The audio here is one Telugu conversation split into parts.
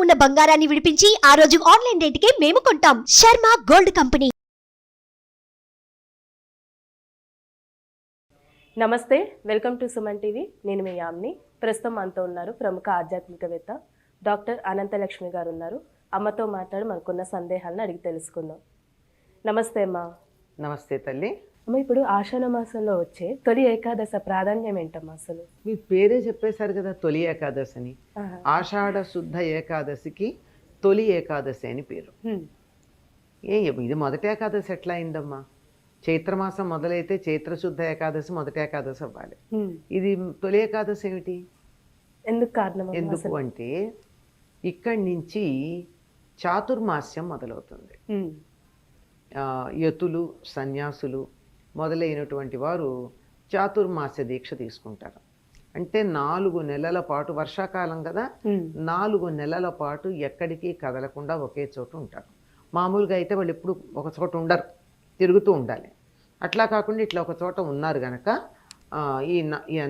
ఉన్న బంగారాన్ని విడిపించి ఆ రోజు ఆన్లైన్ రేటుకే మేము కొంటాం. Sharma gold company. నమస్తే, వెల్కమ్ టు సుమన్ టీవీ. నేను మీ యామ్ని. ప్రస్తుతం మనతో ఉన్నారు ప్రముఖ ఆధ్యాత్మికవేత్త డాక్టర్ అనంతలక్ష్మి గారు ఉన్నారు. అమ్మతో మాట్లాడి మనకున్న సందేహాలను అడిగి తెలుసుకుందాం. నమస్తే అమ్మా. నమస్తే తల్లి. అమ్మ, ఇప్పుడు ఆషాఢ మాసంలో వచ్చే తొలి ఏకాదశ ప్రాధాన్యం ఏంటమ్మా అసలు? మీ పేరే చెప్పేశారు కదా, తొలి ఏకాదశి అని. ఆషాఢ శుద్ధ ఏకాదశికి తొలి ఏకాదశి అని పేరు. ఇది మొదటి ఏకాదశి ఎట్లా అయిందమ్మా? చైత్రమాసం మొదలైతే చైత్రశుద్ధ ఏకాదశి మొదటి ఏకాదశి అవ్వాలి. ఇది తొలి ఏకాదశి ఏమిటి? ఎందుకు కారణం? ఎందుకు అంటే ఇక్కడి నుంచి చాతుర్మాస్యం మొదలవుతుంది. యతులు, సన్యాసులు మొదలైనటువంటి వారు చాతుర్మాస్య దీక్ష తీసుకుంటారు. అంటే 4 నెలల పాటు, వర్షాకాలం కదా, 4 నెలల పాటు ఎక్కడికి కదలకుండా ఒకే చోట ఉంటారు. మామూలుగా అయితే వాళ్ళు ఎప్పుడు ఒక చోట ఉండరు, తిరుగుతూ ఉండాలి. అట్లా కాకుండా ఇట్లా ఒక చోట ఉన్నారు కనుక ఈ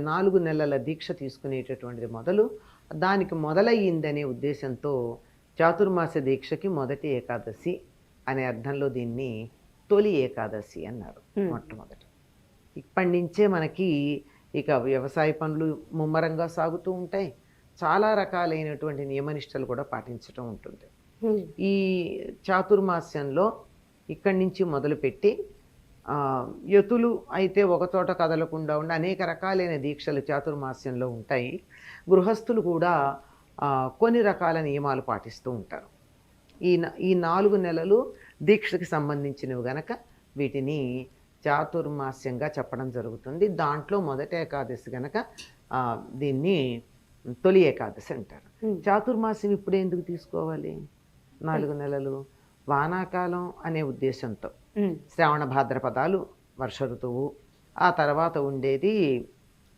4 నెలల దీక్ష తీసుకునేటటువంటిది దానికి మొదలయ్యిందనే ఉద్దేశంతో చాతుర్మాస దీక్షకి మొదటి ఏకాదశి అనే అర్థంలో దీన్ని తొలి ఏకాదశి అన్నారు. మొట్టమొదటి ఇప్పటి నుంచే మనకి ఇక వ్యవసాయ పనులు ముమ్మరంగా సాగుతూ ఉంటాయి. చాలా రకాలైనటువంటి నియమనిష్టలు కూడా పాటించడం ఉంటుంది. ఈ చాతుర్మాస్యంలో ఇక్కడి నుంచి మొదలుపెట్టి యతులు అయితే ఒకచోట కదలకుండా ఉండి అనేక రకాలైన దీక్షలు చాతుర్మాస్యంలో ఉంటాయి. గృహస్థులు కూడా కొన్ని రకాల నియమాలు పాటిస్తూ ఉంటారు. ఈ 4 నెలలు దీక్షకి సంబంధించినవి గనక వీటిని చాతుర్మాస్యంగా చెప్పడం జరుగుతుంది. దాంట్లో మొదటి ఏకాదశి గనక దీన్ని తొలి ఏకాదశి అంటారు. చాతుర్మాస్యం ఇప్పుడు ఎందుకు తీసుకోవాలి? 4 నెలలు వానాకాలం అనే ఉద్దేశంతో శ్రావణ భాద్రపదాలు వర్ష ఋతువు, ఆ తర్వాత ఉండేది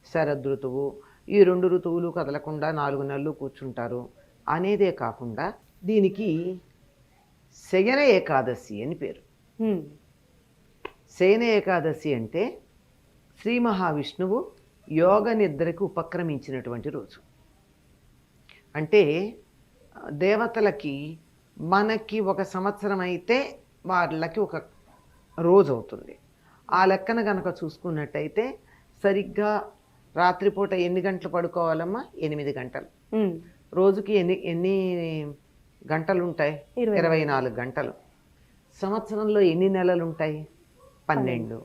శరదృతువు. ఈ 2 ఋతువులు కదలకుండా 4 నెలలు కూర్చుంటారు అనేదే కాకుండా దీనికి శయన ఏకాదశి అని పేరు. శయన ఏకాదశి అంటే శ్రీ మహావిష్ణువు యోగ నిద్రకు ఉపక్రమించినటువంటి రోజు. అంటే దేవతలకి మనకి ఒక సంవత్సరం అయితే వాళ్ళకి ఒక రోజు అవుతుంది. ఆ లెక్కన కనుక చూసుకున్నట్టయితే సరిగ్గా రాత్రిపూట ఎన్ని గంటలు పడుకోవాలమ్మా? 8 గంటలు. రోజుకి ఎన్ని గంటలు ఉంటాయి? 24 గంటలు. సంవత్సరంలో ఎన్ని నెలలు ఉంటాయి? 12.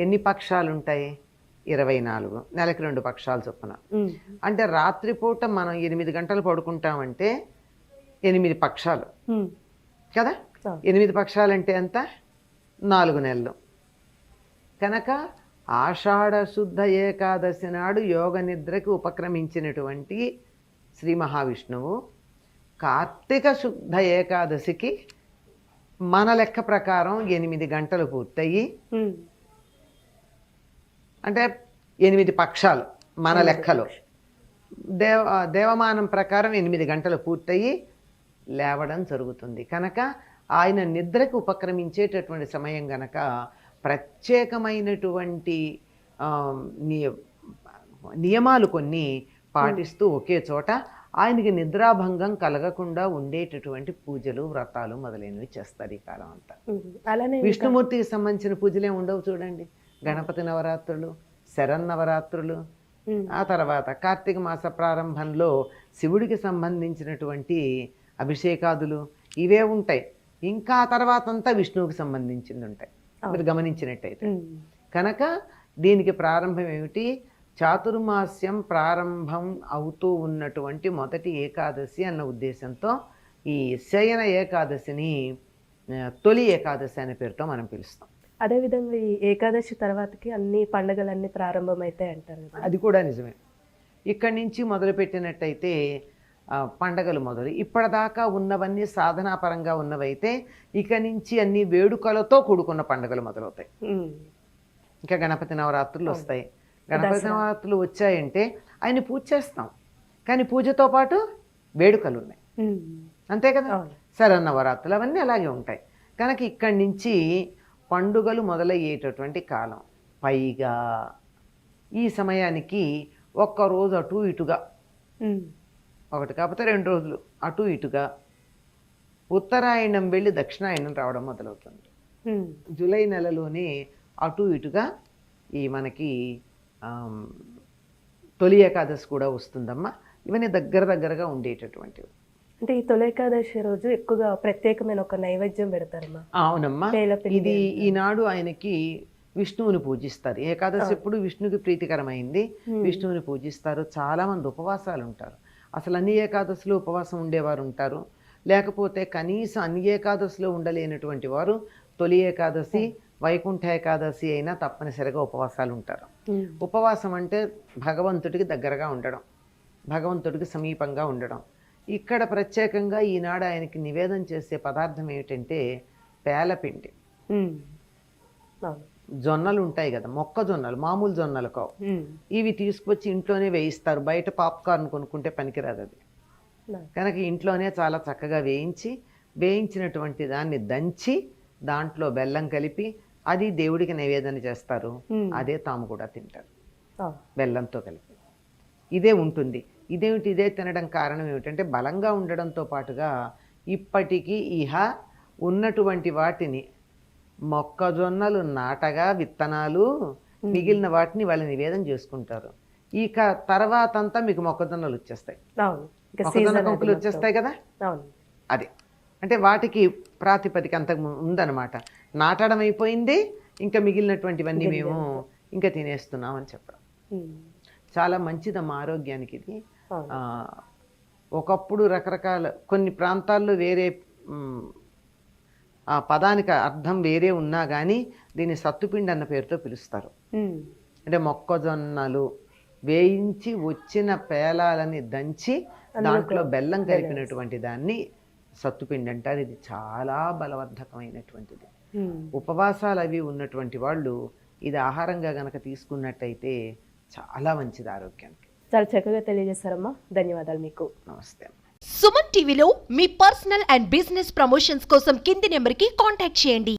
ఎన్ని పక్షాలు ఉంటాయి? 24. నెలకి 2 పక్షాలు చొప్పున. అంటే రాత్రిపూట మనం 8 గంటలు పడుకుంటామంటే 8 పక్షాలు కదా. 8 పక్షాలు అంటే ఎంత? 4 నెలలు. కనుక ఆషాఢ శుద్ధ ఏకాదశి నాడు యోగ నిద్రకి ఉపక్రమించినటువంటి శ్రీ మహావిష్ణువు కార్తీక శుద్ధ ఏకాదశికి మన లెక్క ప్రకారం 8 గంటలు పూర్తయి, అంటే 8 పక్షాలు మన లెక్కలో, దేవమానం ప్రకారం 8 గంటలు పూర్తయి లేవడం జరుగుతుంది. కనుక ఆయన నిద్రకు ఉపక్రమించేటటువంటి సమయం గనక ప్రత్యేకమైనటువంటి నియమాలు కొన్ని పాటిస్తూ ఒకే చోట ఆయనకి నిద్రాభంగం కలగకుండా ఉండేటటువంటి పూజలు, వ్రతాలు మొదలైనవి చేస్తారు ఈ కాలం అంతా. అలానే విష్ణుమూర్తికి సంబంధించిన పూజలే ఉండవు చూడండి. గణపతి నవరాత్రులు, శరన్నవరాత్రులు, ఆ తర్వాత కార్తీక మాస ప్రారంభంలో శివుడికి సంబంధించినటువంటి అభిషేకాదులు ఇవే ఉంటాయి. ఇంకా తర్వాత అంతా విష్ణువుకి సంబంధించింది ఉంటాయి, మీరు గమనించినట్టయితే. కనుక దీనికి ప్రారంభం ఏమిటి? చాతుర్మాస్యం ప్రారంభం అవుతూ ఉన్నటువంటి మొదటి ఏకాదశి అన్న ఉద్దేశంతో ఈ శయన ఏకాదశిని తొలి ఏకాదశి అనే పేరుతో మనం పిలుస్తాం. అదేవిధంగా ఈ ఏకాదశి తర్వాతకి అన్ని పండుగలన్నీ ప్రారంభమవుతాయి అంటారు. అది కూడా నిజమే. ఇక్కడి నుంచి మొదలుపెట్టినట్టయితే పండగలు ఇప్పటిదాకా ఉన్నవన్నీ సాధనాపరంగా ఉన్నవైతే ఇక నుంచి అన్ని వేడుకలతో కూడుకున్న పండుగలు మొదలవుతాయి. ఇంకా గణపతి నవరాత్రులు వస్తాయి. గణపతి నవరాత్రులు వచ్చాయంటే ఆయన పూజ చేస్తాం, కానీ పూజతో పాటు వేడుకలు ఉన్నాయి, అంతే కదా. శరన్నవరాత్రులు అవన్నీ అలాగే ఉంటాయి. కనుక ఇక్కడి నుంచి పండుగలు మొదలయ్యేటటువంటి కాలం. పైగా ఈ సమయానికి ఒక్కరోజు అటు ఇటుగా ఒకటి కాకపోతే 2 రోజులు అటు ఇటుగా ఉత్తరాయణం వెళ్ళి దక్షిణాయనం రావడం మొదలవుతుంది. జూలై నెలలోనే అటు ఇటుగా ఈ మనకి తొలి ఏకాదశి కూడా వస్తుందమ్మా. ఇవన్నీ దగ్గరగా ఉండేటటువంటివి. అంటే ఈ తొలి ఏకాదశి రోజు ఎక్కువగా ప్రత్యేకమైన ఒక నైవేద్యం పెడతారమ్మా. అవునమ్మా, ఇది ఈనాడు ఆయనకి విష్ణువుని పూజిస్తారు. ఏకాదశి ఎప్పుడు విష్ణుకి ప్రీతికరమైంది, విష్ణువుని పూజిస్తారు. చాలా మంది ఉపవాసాలు ఉంటారు. అసలు అన్ని ఏకాదశిలో ఉపవాసం ఉండేవారు ఉంటారు, లేకపోతే కనీసం అన్ని ఏకాదశిలో ఉండలేనటువంటి వారు తొలి ఏకాదశి వైకుంఠ ఏకాదశి అయినా తప్పనిసరిగా ఉపవాసాలు ఉంటారు. ఉపవాసం అంటే భగవంతుడికి దగ్గరగా ఉండడం, భగవంతుడికి సమీపంగా ఉండడం. ఇక్కడ ప్రత్యేకంగా ఈనాడు ఆయనకి నివేదన చేసే పదార్థం ఏమిటంటే పేలపిండి. జొన్నలు ఉంటాయి కదా, మొక్కజొన్నలు, మామూలు జొన్నలు కావు. ఇవి తీసుకొచ్చి ఇంట్లోనే వేయిస్తారు. బయట పాప్కార్న్ కొనుక్కుంటే పనికిరాదు అది. కనుక ఇంట్లోనే చాలా చక్కగా వేయించినటువంటి దాన్ని దంచి దాంట్లో బెల్లం కలిపి అది దేవుడికి నివేదన చేస్తారు. అదే తాము కూడా తింటారు బెల్లంతో కలిపి. ఇదే ఉంటుంది. ఇదే తినడం కారణం ఏమిటంటే బలంగా ఉండడంతో పాటుగా ఇప్పటికీ ఉన్నటువంటి వాటిని మొక్కజొన్నలు నాటగా విత్తనాలు మిగిలిన వాటిని వాళ్ళు నివేదన చేసుకుంటారు. ఇక తర్వాత అంతా మీకు మొక్కజొన్నలు వచ్చేస్తాయి, మొక్కజొన్న కంకులు వచ్చేస్తాయి కదా. అదే అంటే వాటికి ప్రాతిపదిక అంత ఉందన్నమాట. నాటడం అయిపోయింది, ఇంకా మిగిలినటువంటివన్నీ మేము ఇంకా తినేస్తున్నాం అని చెప్పడం. చాలా మంచిదమ్మా ఆరోగ్యానికి ఇది. ఒకప్పుడు రకరకాల కొన్ని ప్రాంతాల్లో వేరే ఆ పదానికి అర్థం వేరే ఉన్నా కానీ దీన్ని సత్తుపిండి అన్న పేరుతో పిలుస్తారు. అంటే మొక్కజొన్నలు వేయించి వచ్చిన పేలాలని దంచి దాంట్లో బెల్లం కలిపినటువంటి దాన్ని సత్తుపిండి అంటారు. ఇది చాలా బలవర్ధకమైనటువంటిది. ఉపవాసాలు అవి ఉన్నటువంటి వాళ్ళు ఇది ఆహారంగా గనక తీసుకున్నట్టయితే చాలా మంచిది ఆరోగ్యానికి. చాలా చక్కగా తెలియజేస్తారమ్మా, ధన్యవాదాలు మీకు. నమస్తే. సుమన్ టీవీలో మీ పర్సనల్ అండ్ బిజినెస్ ప్రమోషన్స్ కోసం కింది నెంబర్కి కాంటాక్ట్ చేయండి.